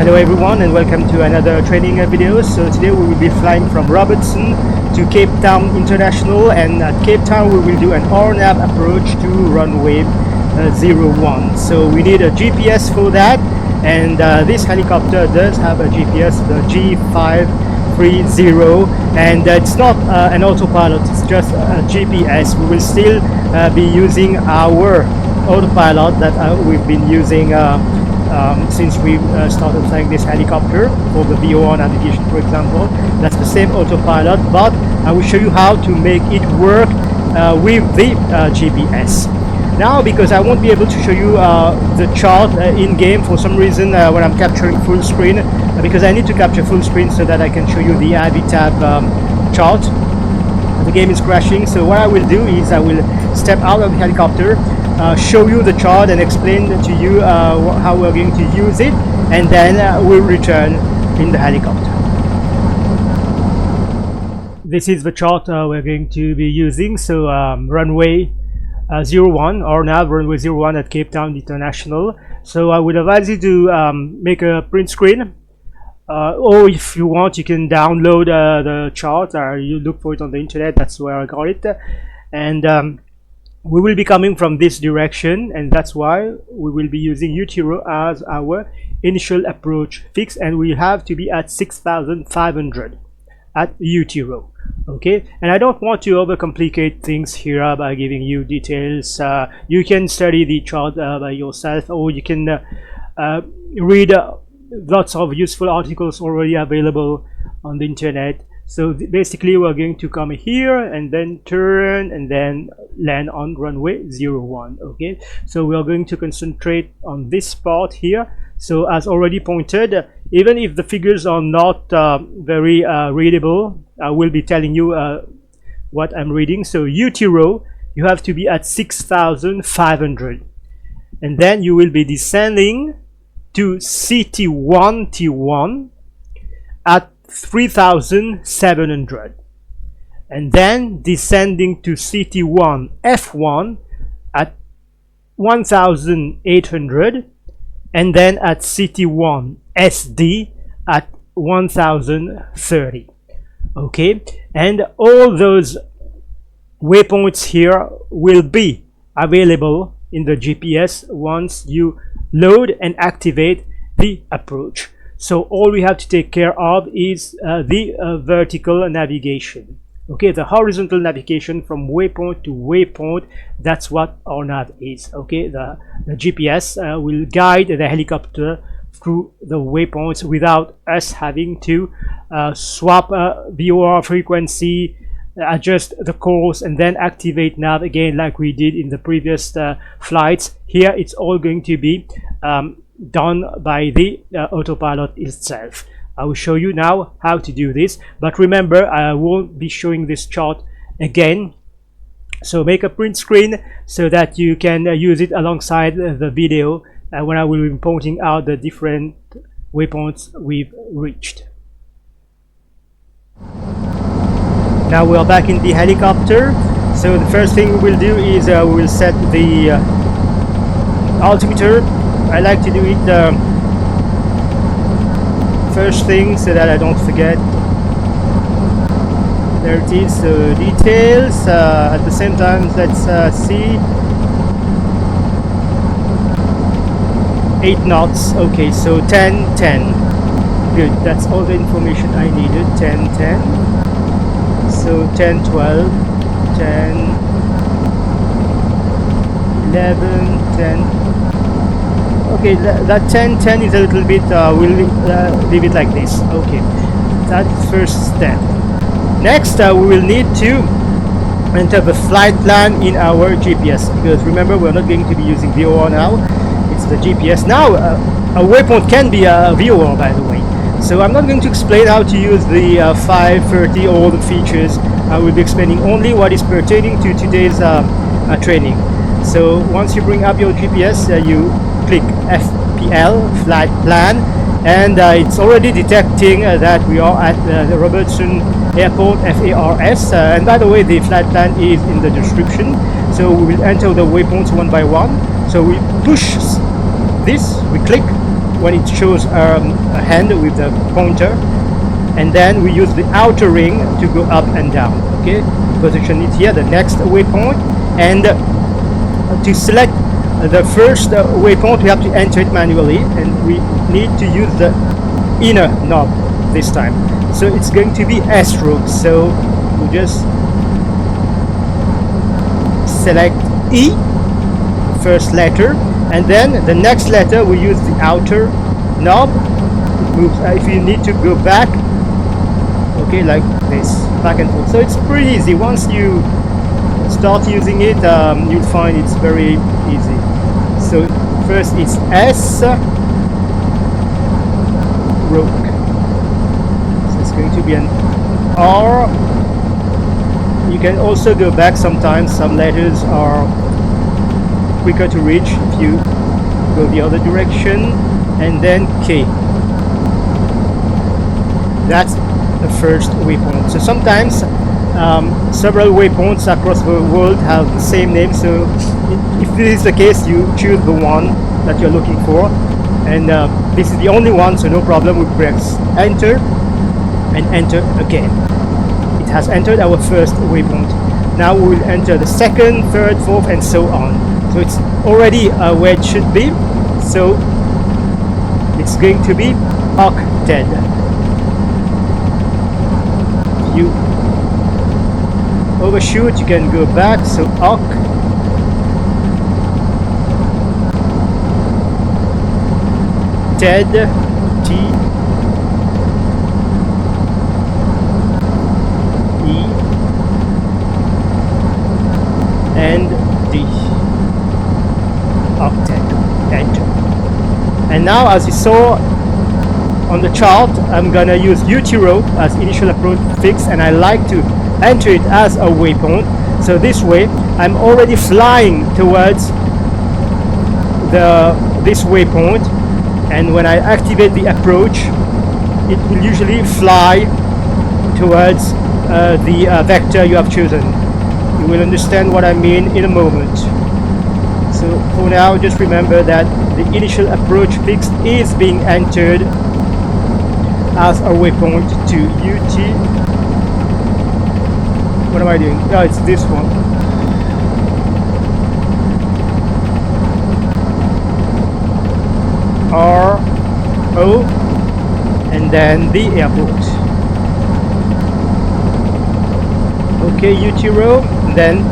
Hello everyone and welcome to another training video. So today we will be flying from Robertson to Cape Town International, and at Cape Town we will do an RNAV approach to runway 01. So we need a GPS for that, and this helicopter does have a GPS, the G530, and it's not an autopilot, it's just a GPS. We will still be using our autopilot that we've been using since we started flying this helicopter for the VOR navigation, for example. That's the same autopilot, but I will show you how to make it work with the GPS. Now, because I won't be able to show you the chart in game for some reason when I'm capturing full screen, because I need to capture full screen so that I can show you the AVTAB chart. The game is crashing, so what I will do is I will step out of the helicopter, show you the chart and explain to you how we're going to use it, and then we'll return in the helicopter. This is the chart we're going to be using. So runway 01 or now runway 01 at Cape Town International. So I would advise you to make a print screen, or if you want you can download the chart, or you look for it on the internet. That's where I got it. And we will be coming from this direction, and that's why we will be using UTIRO as our initial approach fix, and we have to be at 6,500 at UTIRO. Okay, and I don't want to overcomplicate things here by giving you details. You can study the chart by yourself, or you can read lots of useful articles already available on the internet. So basically we're going to come here and then turn and then land on runway 01. Okay, so we are going to concentrate on this part here. So as already pointed, even if the figures are not very readable, I will be telling you what I'm reading. So UTIRO, you have to be at 6,500, and then you will be descending to CT1 T1 at 3,700, and then descending to CT1 F1 at 1,800, and then at CT1 SD at 1,030. Okay, and all those waypoints here will be available in the GPS once you load and activate the approach. So all we have to take care of is the vertical navigation. Okay, the horizontal navigation from waypoint to waypoint, that's what RNAV is. Okay, the GPS will guide the helicopter through the waypoints without us having to swap VOR frequency, adjust the course, and then activate nav again like we did in the previous flights. Here it's all going to be done by the autopilot itself. I will show you now how to do this, but remember I won't be showing this chart again, so make a print screen so that you can use it alongside the video when I will be pointing out the different waypoints we've reached. Now we are back in the helicopter. So the first thing we will do is we will set the altimeter. I like to do it first thing so that I don't forget. There it is, so details. At the same time, let's see. 8 knots. Okay, so 10, 10. Good, that's all the information I needed. 10, 10. So 10, 12, 10, 11, 10. Okay, that 10, 10 is a little bit, we'll leave it like this. Okay, that's first step. Next, we will need to enter the flight plan in our GPS, because remember, we're not going to be using VOR now, it's the GPS. Now, a waypoint can be a VOR, by the way. So I'm not going to explain how to use the 530, all the features. I will be explaining only what is pertaining to today's training. So once you bring up your GPS, you click FPL, flight plan, and it's already detecting that we are at the Robertson Airport, FARS, and by the way the flight plan is in the description. So we will enter the waypoints one by one. So we push this, we click, when it shows a hand with the pointer, and then we use the outer ring to go up and down. Okay, position it here, the next waypoint, and to select the first waypoint we have to enter it manually, and we need to use the inner knob this time. So it's going to be ESRUK, so we just select E, the first letter, and then the next letter we use the outer knob. It moves if you need to go back, okay, like this, back and forth. So it's pretty easy. Once you start using it, you'll find it's very easy. So first it's S, RUK. So it's going to be an R. You can also go back sometimes. Some letters are quicker to reach if you go the other direction. And then K. That's the first waypoint. So sometimes several waypoints across the world have the same name, so if this is the case, you choose the one that you're looking for, and this is the only one, so no problem. We press enter and enter again. It has entered our first waypoint. Now we will enter the second, third, fourth, and so on. So it's already where it should be, so it's going to be octet. If you overshoot, you can go back, so octet. T E and D. Octet. Enter. And now, as you saw on the chart, I'm gonna use UTIRO as initial approach fix, and I like to enter it as a waypoint. So this way, I'm already flying towards this waypoint, and when I activate the approach, it will usually fly towards the vector you have chosen. You will understand what I mean in a moment. So for now, just remember that the initial approach fix is being entered as a waypoint to UT. What am I doing? Oh, it's this one. R O, and then the airport. Okay, UTIRO, then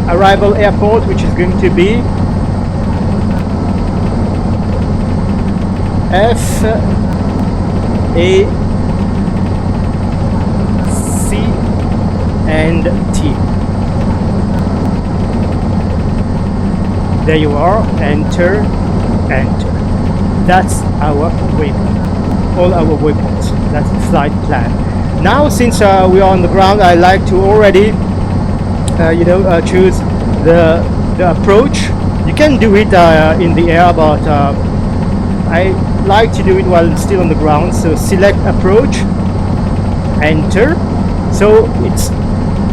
arrival airport, which is going to be F A C and T. There you are. Enter, enter. That's our waypoint. All our waypoints. That's the flight plan. Now, since we are on the ground, I like to already, choose the approach. You can do it in the air, but I like to do it while still on the ground. So select approach, enter. So it's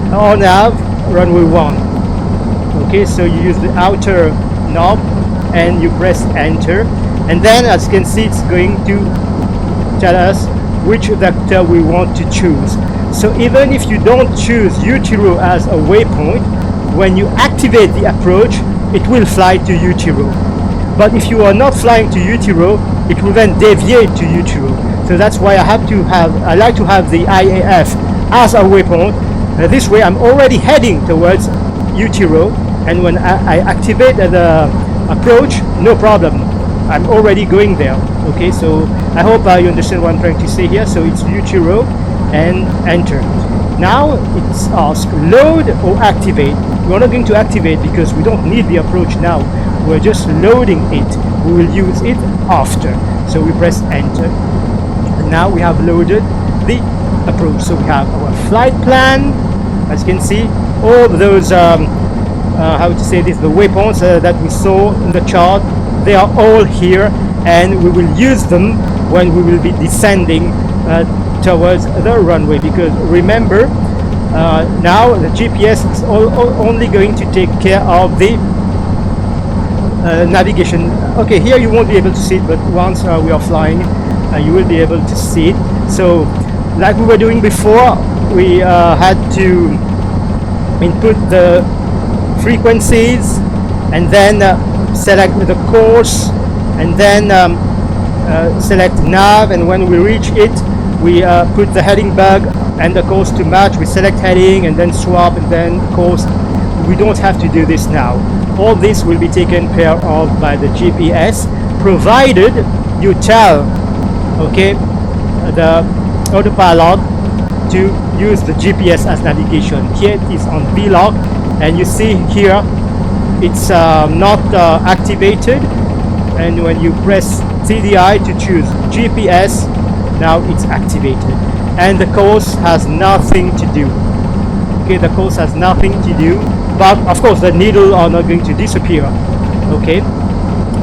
RNAV runway 1. Okay, so you use the outer knob and you press enter, and then as you can see, it's going to tell us which vector we want to choose. So even if you don't choose UTIRO as a waypoint, when you activate the approach, it will fly to UTIRO. But if you are not flying to UTIRO, it will then deviate to UTIRO. So that's why I like to have the IAF as a waypoint. This way I'm already heading towards UTIRO, and when I activate the approach, no problem, I'm already going there. Okay, so I hope you understand what I'm trying to say here. So it's UTIRO and enter. Now it's asked load or activate. We're not going to activate because we don't need the approach now. We're just loading it. We will use it after. So we press enter, and now we have loaded the approach. So we have our flight plan. As you can see, all those how to say this, the waypoints that we saw in the chart, they are all here, and we will use them when we will be descending towards the runway. Because remember, now the GPS is only going to take care of the navigation. Okay, here you won't be able to see it, but once we are flying, you will be able to see it. So like we were doing before, we had to input the frequencies and then select the course, and then select nav, and when we reach it, we put the heading bug and the course to match. We select heading and then swap and then course. We don't have to do this now. All this will be taken care of by the GPS, provided you tell, okay, the autopilot to use the GPS as navigation. Here it is on V-lock, and you see here it's not activated, and when you press TDI to choose GPS, now it's activated, and the course has nothing to do. Okay, the course has nothing to do, but of course the needle are not going to disappear. Okay,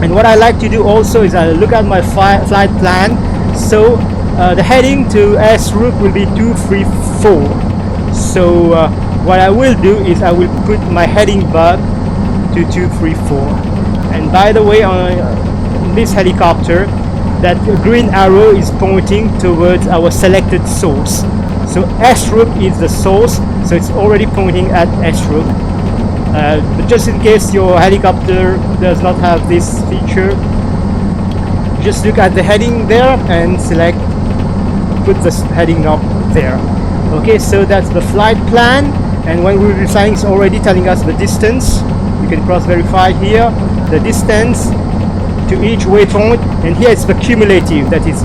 and what I like to do also is I look at my flight plan. So the heading to ESRUK will be 234. So what I will do is I will put my heading bug to 234. And by the way, on this helicopter, that green arrow is pointing towards our selected source. So ESRUK is the source, so it's already pointing at ESRUK. But just in case your helicopter does not have this feature, just look at the heading there and select, put the heading up there. Okay, so that's the flight plan, and when we will be flying, it's already telling us the distance. You can cross verify here the distance to each waypoint, and here it's the cumulative, that is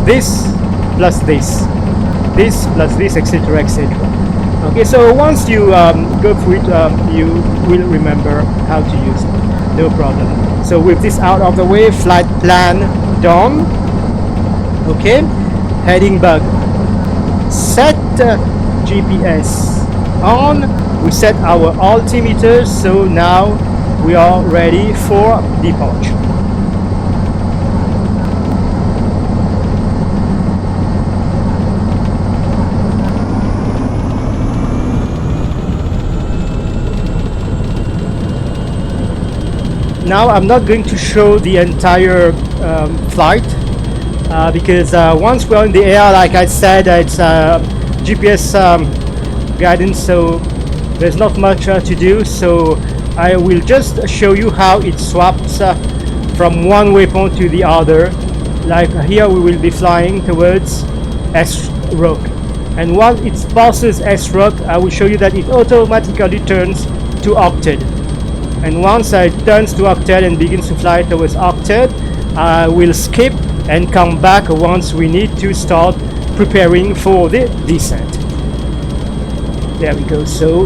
this plus this plus this, etc., etc. Okay, so once you go through it, you will remember how to use it, no problem. So with this out of the way, flight plan done. Okay, heading bug set, GPS on. We set our altimeter, so now we are ready for departure. Now I'm not going to show the entire flight because once we're in the air, like I said, it's GPS guidance, so there's not much to do. So I will just show you how it swaps from one waypoint to the other. Like here we will be flying towards ESRUK, and once it passes ESRUK, I will show you that it automatically turns to octet. And once it turns to octet and begins to fly towards octet, I will skip and come back once we need to start preparing for the descent. There we go. So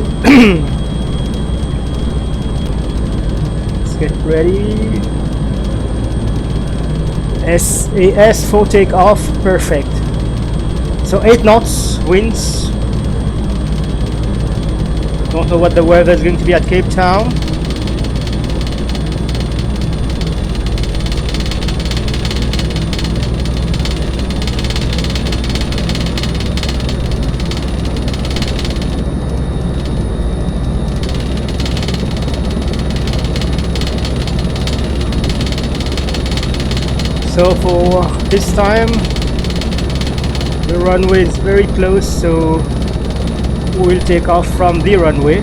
let's get ready. SAS for takeoff. Perfect. So 8 knots winds. Don't know what the weather is going to be at Cape Town. So for this time, the runway is very close, so we will take off from the runway.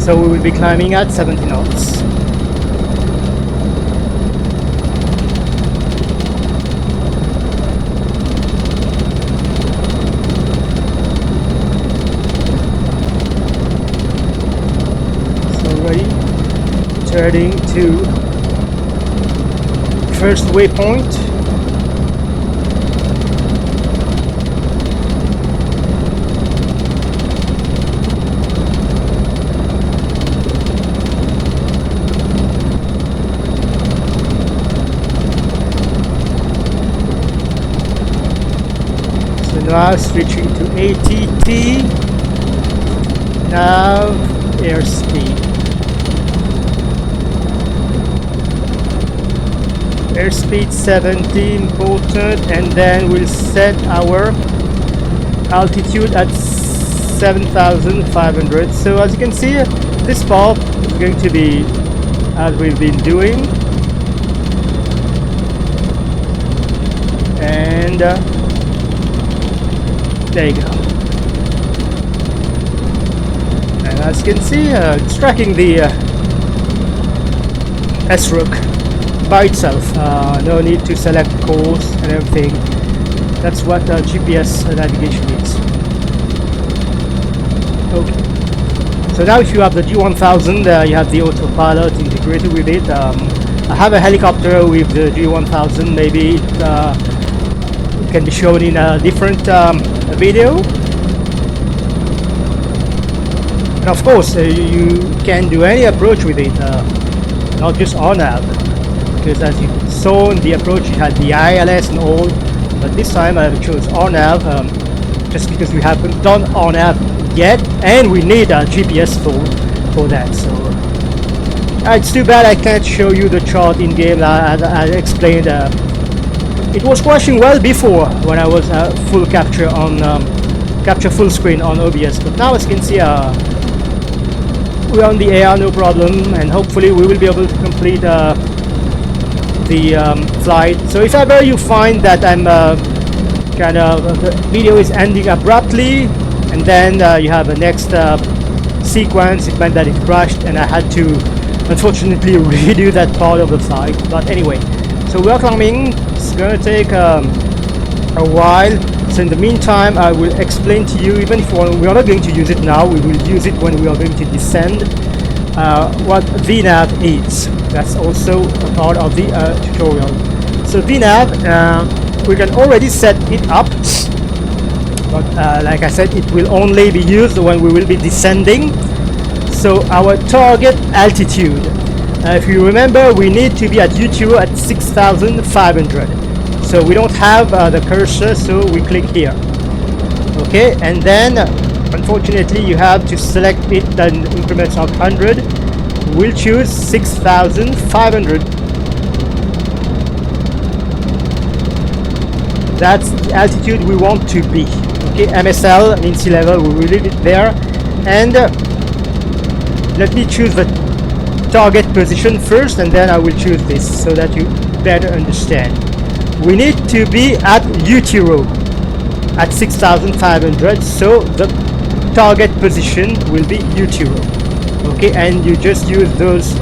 So we will be climbing at 70 knots. So ready, turning to first waypoint. now switching to ATT. Now airspeed. Airspeed 70 important, and then we'll set our altitude at 7,500. So as you can see, this part is going to be as we've been doing, and there you go. And as you can see, it's tracking the ESRUK by itself. No need to select course and everything. That's what GPS navigation is. Okay. So now if you have the G1000, you have the autopilot integrated with it. I have a helicopter with the G1000. Maybe it can be shown in a different video. And of course, you can do any approach with it, not just RNAV. Because as you saw in the approach, you had the ILS and all. But this time I chose RNAV just because we haven't done RNAV yet, and we need a GPS for that. So it's too bad I can't show you the chart in game. As I explained, it was crashing well before when I was full capture on capture full screen on OBS. But now as you can see, we're on the air, no problem, and hopefully we will be able to complete the flight. So if ever you find that I'm kind of the video is ending abruptly, and then you have a next sequence, it meant that it crashed and I had to unfortunately redo that part of the flight. But anyway, so we're climbing. It's gonna take a while. So in the meantime, I will explain to you, even if we are not going to use it now, we will use it when we are going to descend, what VNAV is. That's also a part of the tutorial. So VNAV, we can already set it up, but like I said, it will only be used when we will be descending. So our target altitude, if you remember, we need to be at UTIRO at 6,500. So we don't have the cursor, so we click here. Okay, and then unfortunately you have to select it in increments of 100. We'll choose 6,500. That's the altitude we want to be. Okay, MSL means sea level, we will leave it there. And let me choose the target position first, and then I will choose this so that you better understand. We need to be at UTIRO at 6,500, so the target position will be UTIRO. Okay, and you just use those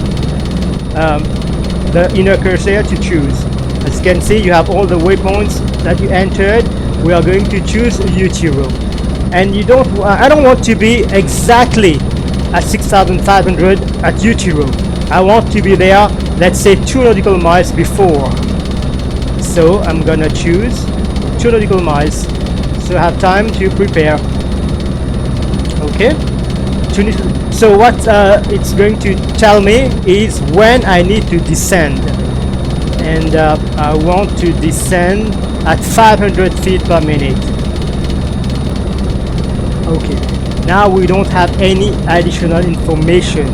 the inner cursor to choose. As you can see, you have all the waypoints that you entered. We are going to choose UTIRO, and you don't. I don't want to be exactly at 6,500 at UTIRO. I want to be there, let's say 2 nautical miles before. So I'm gonna choose 2 nautical miles, so I have time to prepare. Okay. So what it's going to tell me is when I need to descend, and I want to descend at 500 feet per minute. Okay, now we don't have any additional information.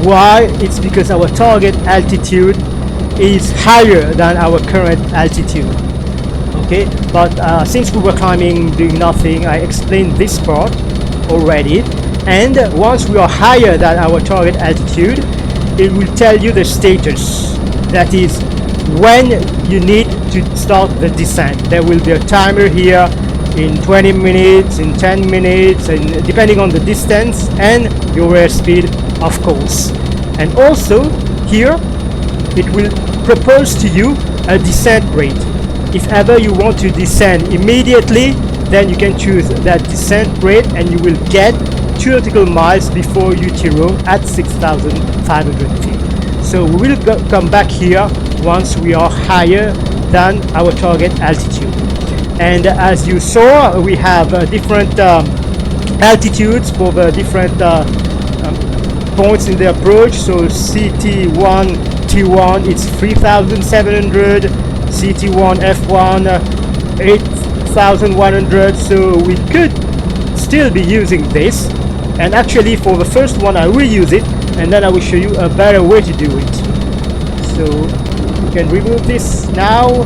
Why? It's because our target altitude is higher than our current altitude. Okay, but since we were climbing doing nothing, I explained this part already. And once we are higher than our target altitude, it will tell you the status. That is when you need to start the descent. There will be a timer here in 20 minutes, in 10 minutes, and depending on the distance and your airspeed, of course. And also here it will propose to you a descent rate. If ever you want to descend immediately, then you can choose that descent rate and you will get 2 nautical miles before UTIRO at 6,500 feet. So we will come back here once we are higher than our target altitude. And as you saw, we have different altitudes for the different points in the approach. So CT1 T1 it's 3,700, CT1 F1 4100, so we could still be using this. And actually for the first one I will use it, and then I will show you a better way to do it. So we can remove this now,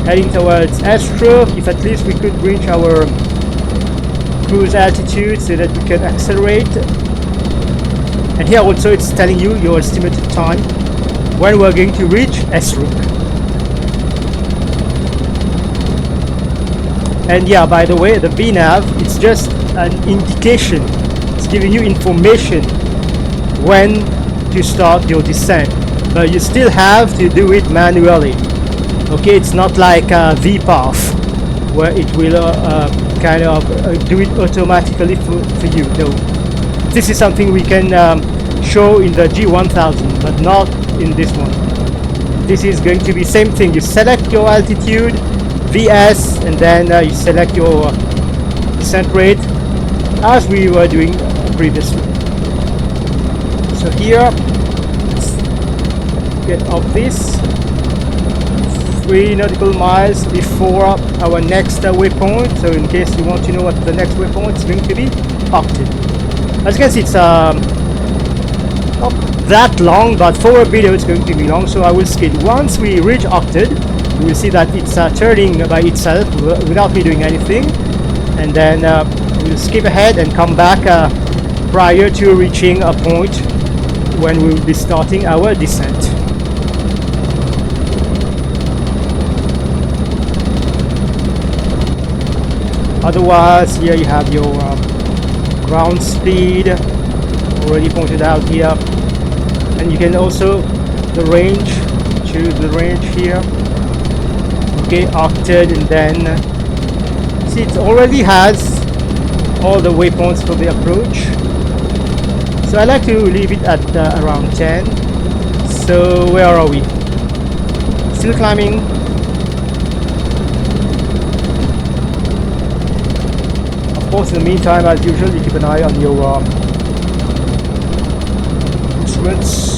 heading towards ESRUK. If at least we could reach our cruise altitude so that we can accelerate. And here also it's telling you your estimated time when we're going to reach ESRUK. And yeah, by the way, the VNAV, it's just an indication. It's giving you information when to start your descent, but you still have to do it manually. Okay, it's not like VPath where it will kind of do it automatically for you. No, this is something we can show in the G1000, but not in this one. This is going to be same thing. You select your altitude, VS, and then you select your descent rate as we were doing previously. So here, let's get up this 3 nautical miles before our next waypoint. So in case you want to know what the next waypoint is going to be, OKTED. As you can see, it's not that long, but for a video it's going to be long, so I will skip. Once we reach OKTED, you will see that it's turning by itself without me doing anything, and then we'll skip ahead and come back prior to reaching a point when we will be starting our descent. Otherwise, here you have your ground speed already pointed out here, and you can also the range, choose the range here. Okay, OKTED, and then see it already has all the waypoints for the approach. So I like to leave it at around 10. So where are we? Still climbing. Of course, in the meantime, as usual, you keep an eye on your instruments.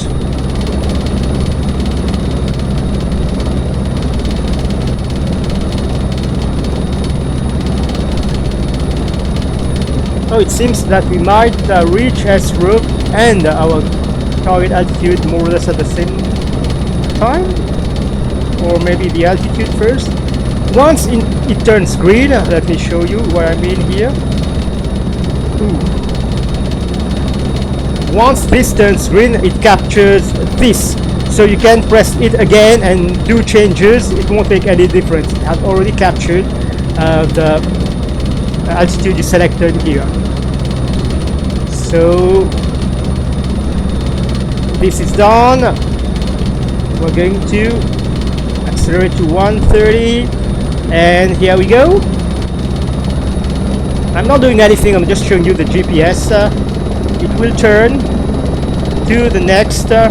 So it seems that we might reach ESRUK and our target altitude more or less at the same time, or maybe the altitude first. Once it turns green, let me show you what I mean here. Ooh. Once this turns green, it captures this, so you can press it again and do changes. It won't make any difference. It has already captured the altitude you selected here. So this is done. We're going to accelerate to 130, and here we go. I'm not doing anything, I'm just showing you the GPS. It will turn to the next there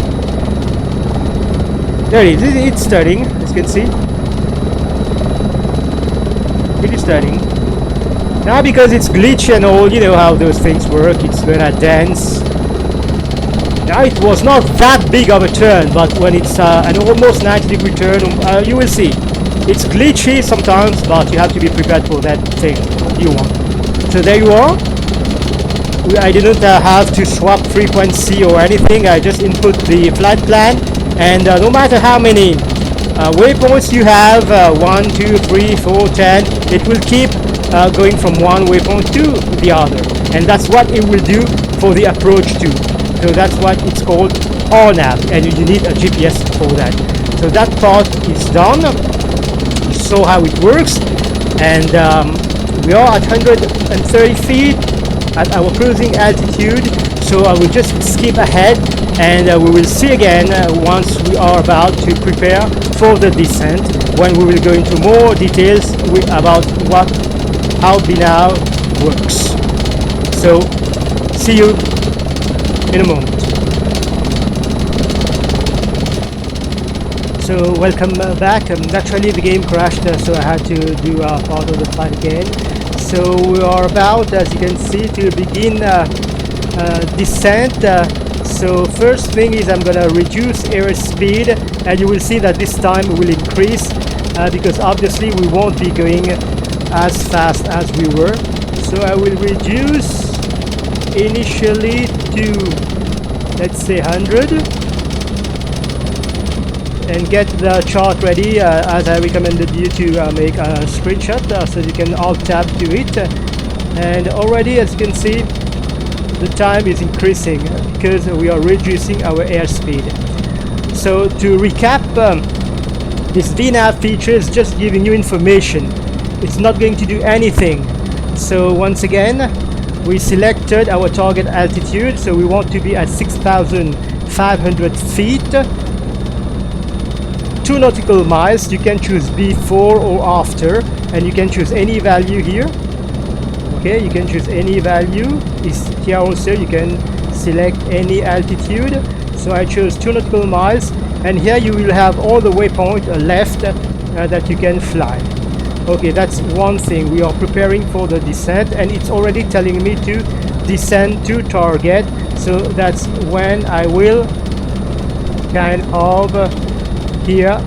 it is. It's starting, as you can see. It is starting. Now, because it's glitchy and all, you know how those things work, it's gonna dance. Now, it was not that big of a turn, but when it's an almost 90-degree turn, you will see. It's glitchy sometimes, but you have to be prepared for that thing you want. So there you are. I didn't have to swap frequency or anything, I just input the flight plan, and no matter how many waypoints you have, 1, 2, 3, 4, 10, it will keep going from one waypoint to the other, and that's what it will do for the approach too. So that's what it's called RNAV, and you need a GPS for that. So that part is done. You saw how it works, and we are at 130 feet at our cruising altitude. So I will just skip ahead, and we will see again once we are about to prepare for the descent, when we will go into more details about how VNAV works. So see you in a moment. So welcome back. Actually the game crashed, so I had to do part of the flight again. So we are about, as you can see, to begin descent. So first thing is I'm gonna reduce airspeed, and you will see that this time will increase because obviously we won't be going as fast as we were. So I will reduce initially to, let's say, 100 and get the chart ready as I recommended you to make a screenshot so you can alt tab to it. And already, as you can see, the time is increasing because we are reducing our airspeed. So to recap, this VNAV feature is just giving you information. It's not going to do anything. So once again, we selected our target altitude, so we want to be at 6,500 feet, 2 nautical miles. You can choose before or after, and you can choose any value here. Okay, you can choose any value. Is here also you can select any altitude. So I chose 2 nautical miles, and here you will have all the waypoint left that you can fly. Okay, that's one thing. We are preparing for the descent, and it's already telling me to descend to target. So that's when I will kind of here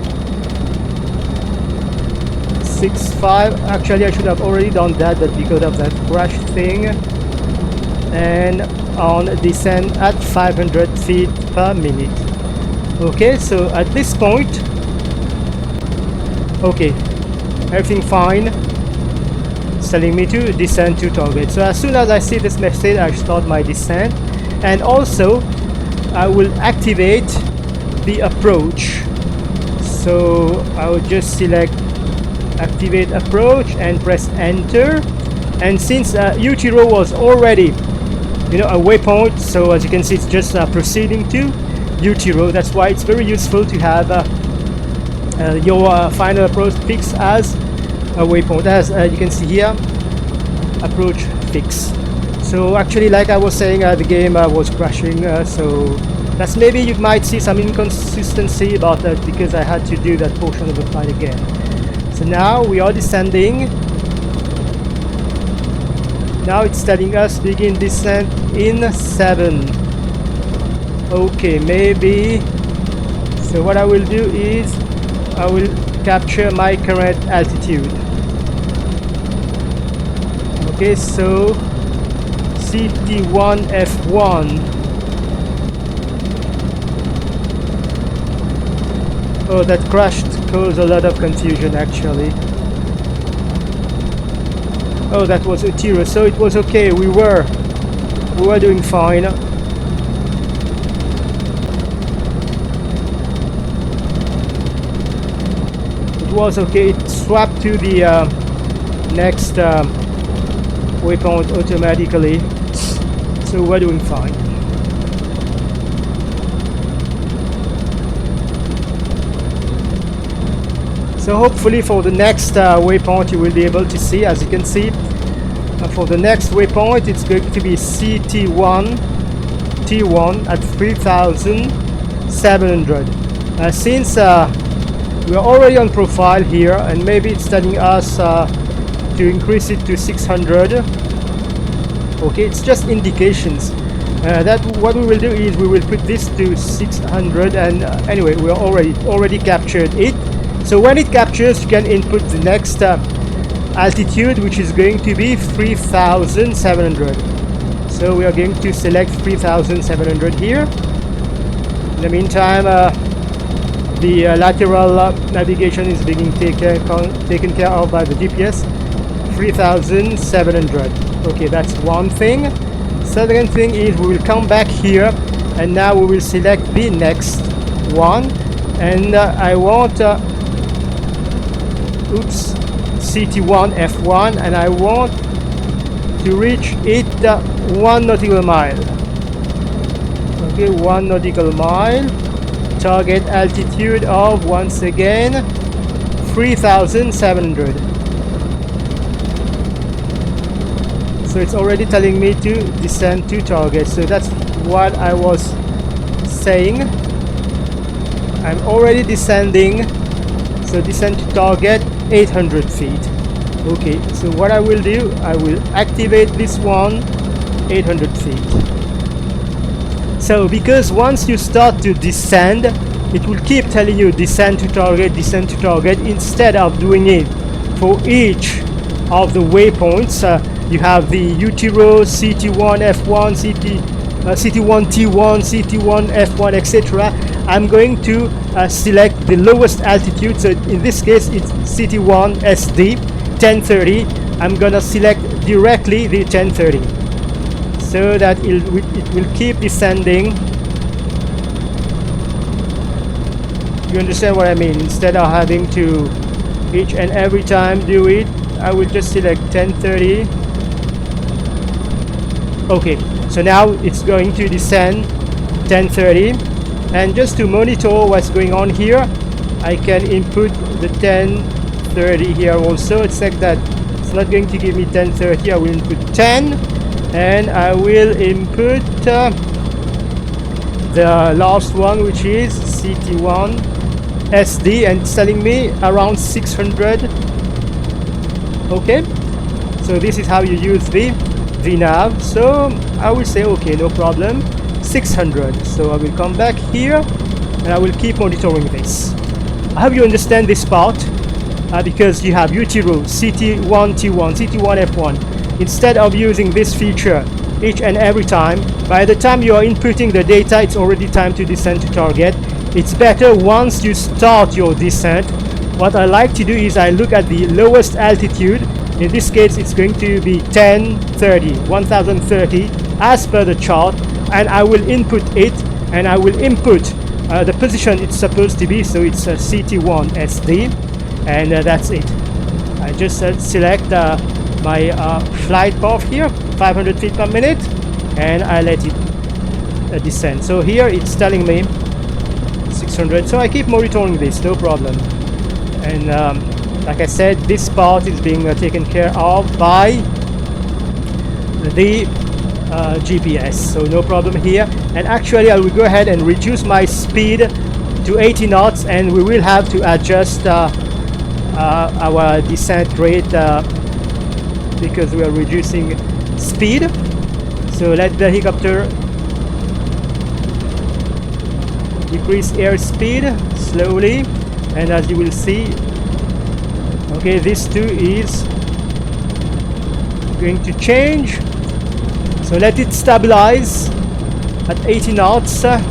6.5. Actually, I should have already done that, but because of that crash thing. And on descent at 500 feet per minute. Okay, so at this point, okay, everything fine. It's telling me to descend to target. So as soon as I see this message, I start my descent, and also I will activate the approach. So I will just select activate approach and press enter. And since Utiro was already, you know, a waypoint, so as you can see, it's just proceeding to Utiro. That's why it's very useful to have your final approach fixed as a waypoint, as you can see here, approach fix. So actually, like I was saying, the game was crashing, so that's maybe you might see some inconsistency about that because I had to do that portion of the flight again. So now we are descending. Now it's telling us begin descent in 7. Okay, maybe. So what I will do is I will capture my current altitude. Okay, so CT1F1. Oh, that crashed caused a lot of confusion actually. Oh, that was Utiro, so it was okay. We were doing fine. It was okay. It swapped to the next waypoint automatically, so we're doing fine. So hopefully for the next waypoint you will be able to see, as you can see, for the next waypoint it's going to be CT1 T1 at 3,700. Since we are already on profile here, and maybe it's telling us to increase it to 600. Okay, it's just indications. That what we will do is we will put this to 600, and anyway we are already captured it. So when it captures, you can input the next altitude, which is going to be 3,700. So we are going to select 3,700 here. In the meantime, the lateral navigation is being taken care of by the GPS. 3,700. Okay, that's one thing. Second thing is we will come back here, and now we will select the next one, and I want CT1 F1, and I want to reach it 1 nautical mile. Okay, 1 nautical mile. Target altitude of, once again, 3,700. So it's already telling me to descend to target. So that's what I was saying. I'm already descending. So descend to target 800 feet. Okay, so what I will do, I will activate this one, 800 feet. So because once you start to descend, it will keep telling you descend to target, instead of doing it for each of the waypoints. You have the UTIRO, CT1, F1, CT1, T1, CT1, F1, etc. I'm going to select the lowest altitude. So in this case, it's CT1 SD 1030. I'm gonna select directly the 1030, so that it will keep descending. You understand what I mean? Instead of having to each and every time do it, I will just select 1030. Okay, so now it's going to descend 1030, and just to monitor what's going on here, I can input the 1030 here also. It's like that. It's not going to give me 1030. I will input 10, and I will input the last one, which is CT1 SD, and it's telling me around 600. Okay, so this is how you use the VNAV. So I will say okay, no problem, 600. So I will come back here and I will keep monitoring this. I hope you understand this part, because you have UTIRO, CT1 T1, CT1 F1. Instead of using this feature each and every time, by the time you are inputting the data, it's already time to descend to target. It's better once you start your descent. What I like to do is I look at the lowest altitude. In this case, it's going to be 1030 as per the chart, and I will input it, and I will input the position it's supposed to be. So it's CT1 SD, and that's it. I just select my flight path here, 500 feet per minute, and I let it descend. So here it's telling me 600, so I keep monitoring this, no problem. And like I said, this part is being taken care of by the GPS, so no problem here. And actually I will go ahead and reduce my speed to 80 knots, and we will have to adjust our descent rate because we are reducing speed. So let the helicopter decrease airspeed slowly, and as you will see, okay, this too is going to change. So let it stabilize at 80 knots, and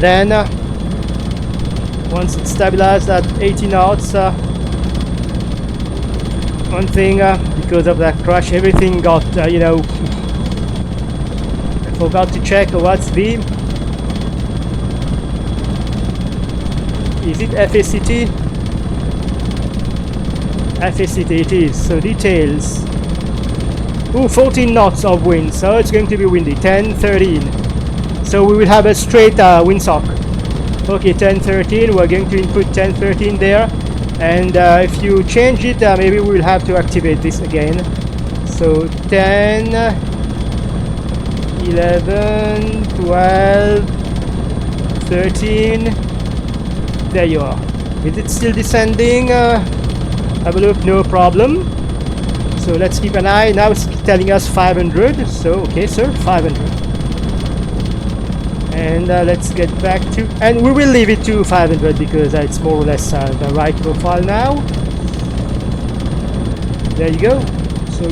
then once it's stabilized at 80 knots, one thing, because of that crash, everything got you know, I forgot to check what's the, is it FACT? FACT it is. So details. Ooh, 14 knots of wind, so it's going to be windy. 10, 13. So we will have a straight windsock. Okay, 10, 13. We're going to input 10, 13 there. And if you change it, maybe we will have to activate this again. So 10, 11, 12, 13. There you are. Is it still descending? Have a look, no problem. So let's keep an eye. Now it's telling us 500. So okay, sir, 500. And let's get back to, and we will leave it to 500 because it's more or less the right profile now. There you go. So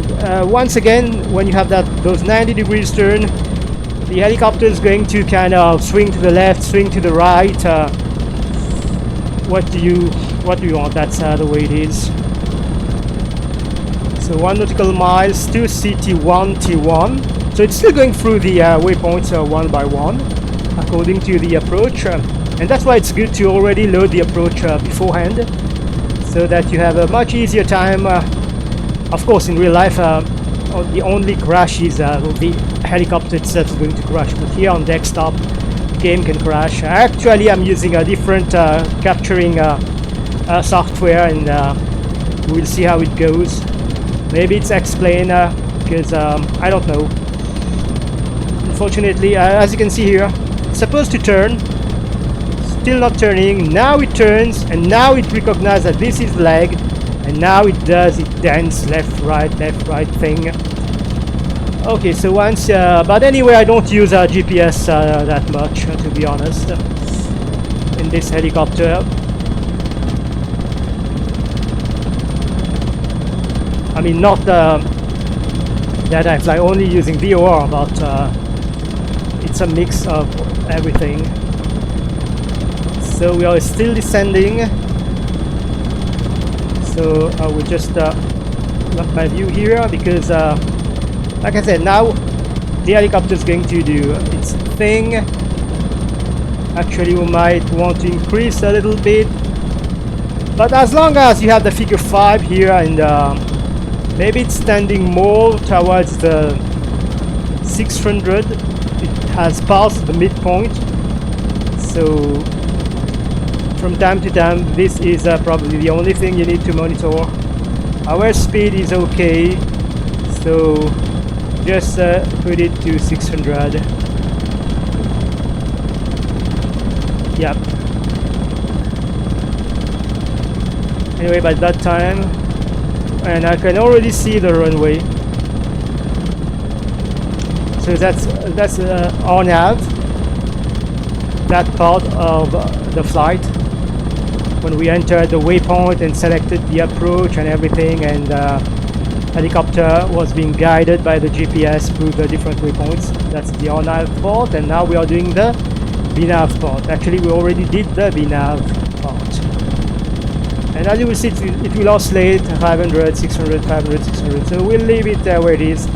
once again, when you have those 90 degrees turn, the helicopter is going to kind of swing to the left, swing to the right. What do you want? That's the way it is. So 1 nautical miles to CT1 T1. So it's still going through the waypoints one by one according to the approach, and that's why it's good to already load the approach beforehand, so that you have a much easier time. Of course, in real life, the only crash is the helicopter itself is going to crash, but here on desktop, the game can crash. Actually, I'm using a different capturing software, and we'll see how it goes. Maybe it's explained because I don't know. Unfortunately, as you can see here, it's supposed to turn, still not turning. Now it turns, and now it recognizes that this is leg, and now it dance left right thing. Okay, so once, but anyway, I don't use GPS that much, to be honest, in this helicopter. I mean, not that I fly only using VOR, but it's a mix of everything. So we are still descending. So I will just lock my view here because, like I said, now the helicopter is going to do its thing. Actually, we might want to increase a little bit, but as long as you have the figure 5 here and maybe it's standing more towards the 600, it has passed the midpoint. So from time to time, this is probably the only thing you need to monitor. Our speed is okay, so just put it to 600. Yep. Anyway, by that time, and I can already see the runway. So that's RNAV, that part of the flight. When we entered the waypoint and selected the approach and everything, and helicopter was being guided by the GPS through the different waypoints. That's the RNAV part, and now we are doing the VNAV part. Actually, we already did the VNAV part. And as you will see, it will oscillate 500, 600, 500, 600. So we'll leave it where it is,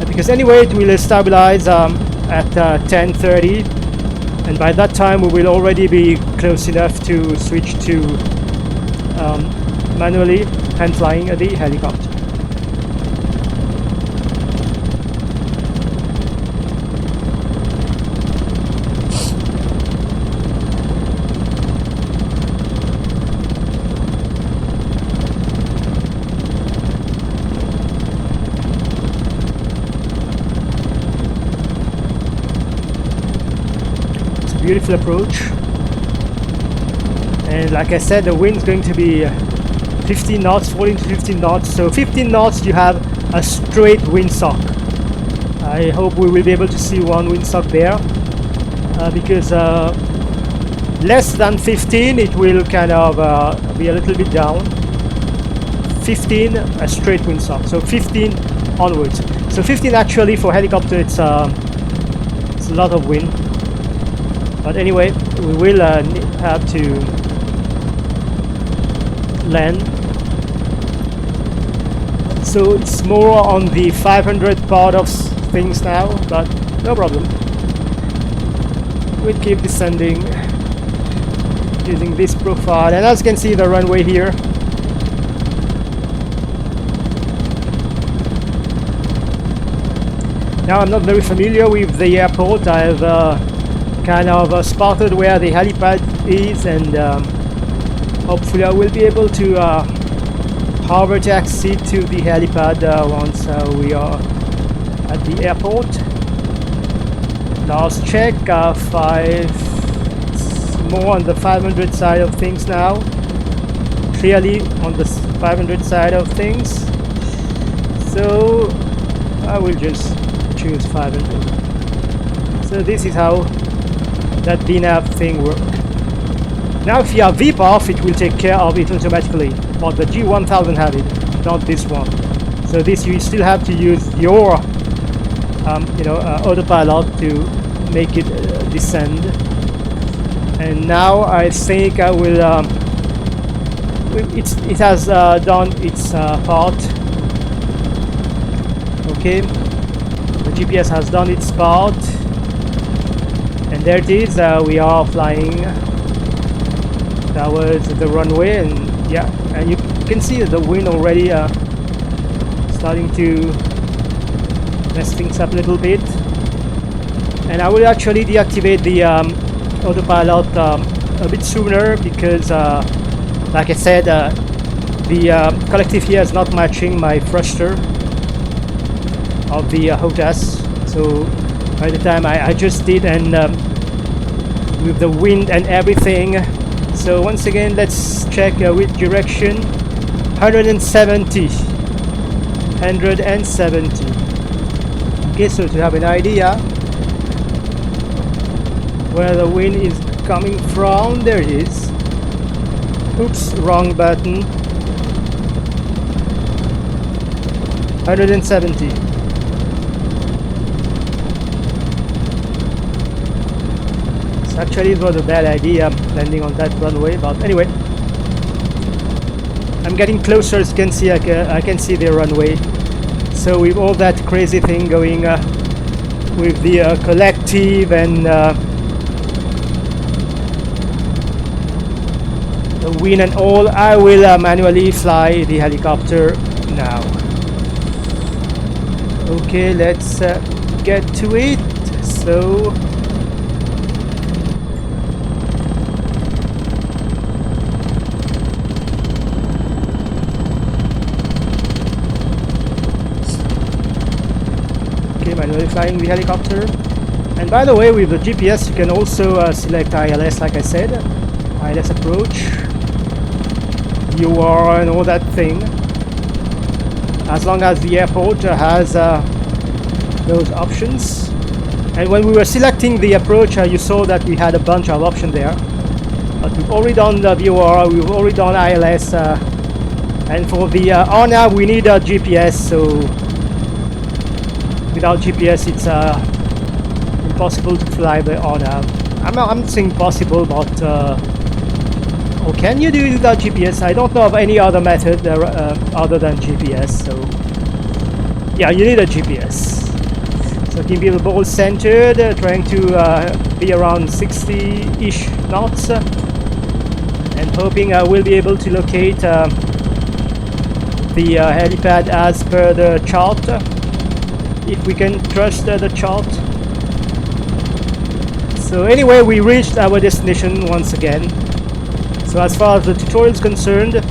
because anyway it will stabilize at 1030. And by that time we will already be close enough to switch to manually hand flying the helicopter. Beautiful approach, and like I said, the wind is going to be 15 knots, 14 to 15 knots. So 15 knots you have a straight windsock. I hope we will be able to see one windsock there, because less than 15 it will kind of be a little bit down. 15 a straight windsock, so 15 onwards. So 15 actually for helicopter it's a lot of wind. But anyway, we will have to land. So it's more on the 500 part of things now, but no problem. We'll keep descending using this profile. And as you can see, the runway here. Now I'm not very familiar with the airport. I've kind of spotted where the helipad is, and hopefully I will be able to hover taxi to the helipad once we are at the airport. Last check, 5, more on the 500 side of things now, clearly on the 500 side of things, so I will just choose 500. So this is how that VNAV thing works. Now if you have VPOF, it will take care of it automatically, but the G1000 have it, not this one. So this you still have to use your autopilot to make it descend. And now I think I will it has done its part. Okay, the GPS has done its part. And there it is, we are flying towards the runway, and yeah, and you can see the wind already starting to mess things up a little bit. And I will actually deactivate the autopilot a bit sooner because, like I said, the collective here is not matching my thruster of the HOTAS. So by the time I just did, and with the wind and everything. So once again, let's check with direction. 170. Okay, so to have an idea where the wind is coming from, there it is. Oops, wrong button. 170. So actually it was a bad idea landing on that runway, but anyway. I'm getting closer, as you can see. I can see the runway. So with all that crazy thing going with the collective and the wind and all, I will manually fly the helicopter now. Okay, let's get to it. So okay, manually flying the helicopter. And by the way, with the GPS you can also select ILS, like I said, ILS approach, UR and all that thing, as long as the airport has those options. And when we were selecting the approach, you saw that we had a bunch of options there, but we've already done the VOR, we've already done ILS, and for the RNAV we need a GPS, so without GPS it's impossible to fly the RNAV. I'm not saying possible, but or can you do it without GPS? I don't know of any other method other than GPS, so yeah, you need a GPS. So it can be the ball centered, trying to be around 60-ish knots, and hoping I will be able to locate the helipad as per the chart, if we can trust the chart. So anyway, we reached our destination once again. So as far as the tutorial is concerned,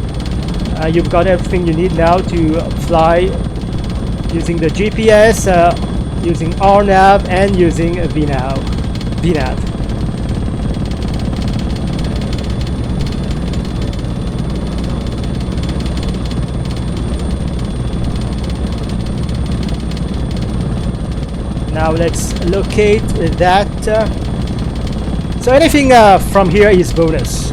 you've got everything you need now to fly using the GPS, using RNAV, and using VNAV. Now let's locate that. So anything from here is bonus.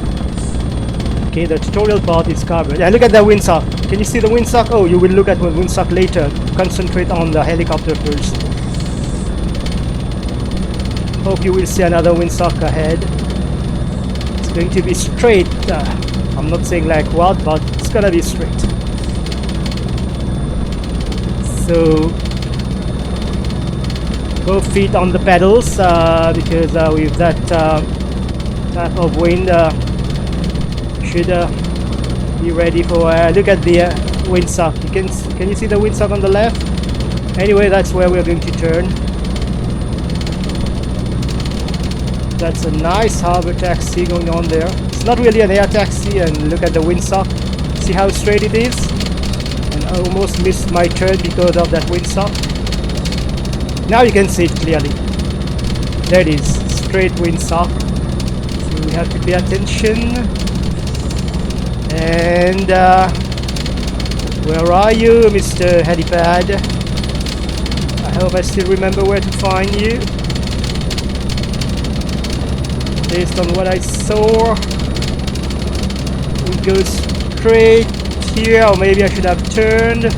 Okay, the tutorial part is covered. And look at the windsock. Can you see the windsock? Oh, you will look at the windsock later. Concentrate on the helicopter first. Hope you will see another windsock ahead. It's going to be straight. I'm not saying like what, but it's gonna be straight. So both feet on the pedals, because with that type of wind, should be ready for look at the windsock. Can you see the windsock on the left? Anyway, that's where we're going to turn. That's a nice harbor taxi going on there. It's not really an air taxi, and look at the windsock. See how straight it is? And I almost missed my turn because of that windsock. Now you can see it clearly. There it is, straight windsock. So we have to pay attention. And where are you, Mr. Helipad? I hope I still remember where to find you. Based on what I saw, we go straight here, or maybe I should have turned.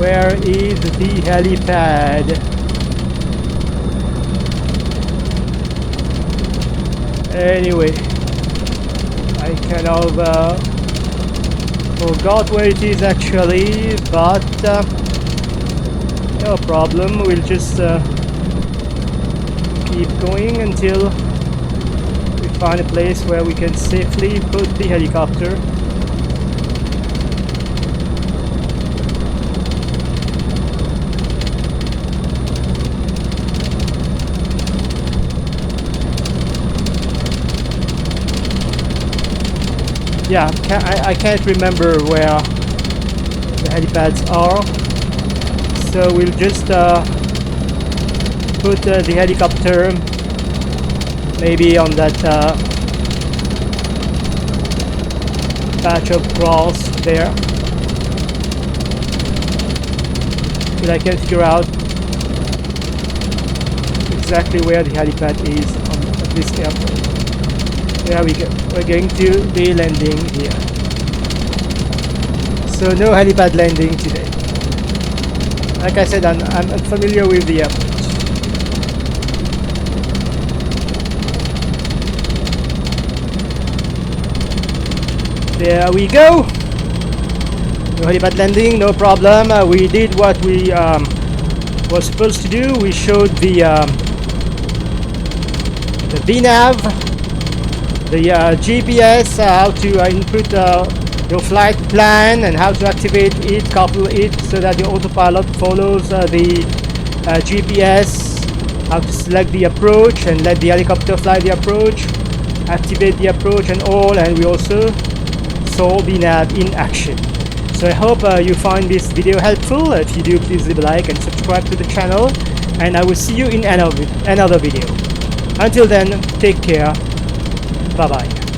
Where is the helipad? Anyway, I kind of forgot where it is actually, but no problem. We'll just keep going until we find a place where we can safely put the helicopter. Yeah, I can't remember where the helipads are, so we'll just put the helicopter maybe on that patch of grass there. till I can figure out exactly where the helipad is on this airport. There we go. We're going to be landing here. So no helipad landing today. Like I said, I'm unfamiliar with the airport. There we go. No helipad landing, no problem. We did what we were supposed to do. We showed the VNAV, the GPS, how to input your flight plan and how to activate it, couple it so that the autopilot follows the GPS, how to select the approach and let the helicopter fly the approach, activate the approach and all, and we also saw VNAV in action. So I hope you find this video helpful. If you do, please leave a like and subscribe to the channel, and I will see you in another video. Until then, take care. Bye bye.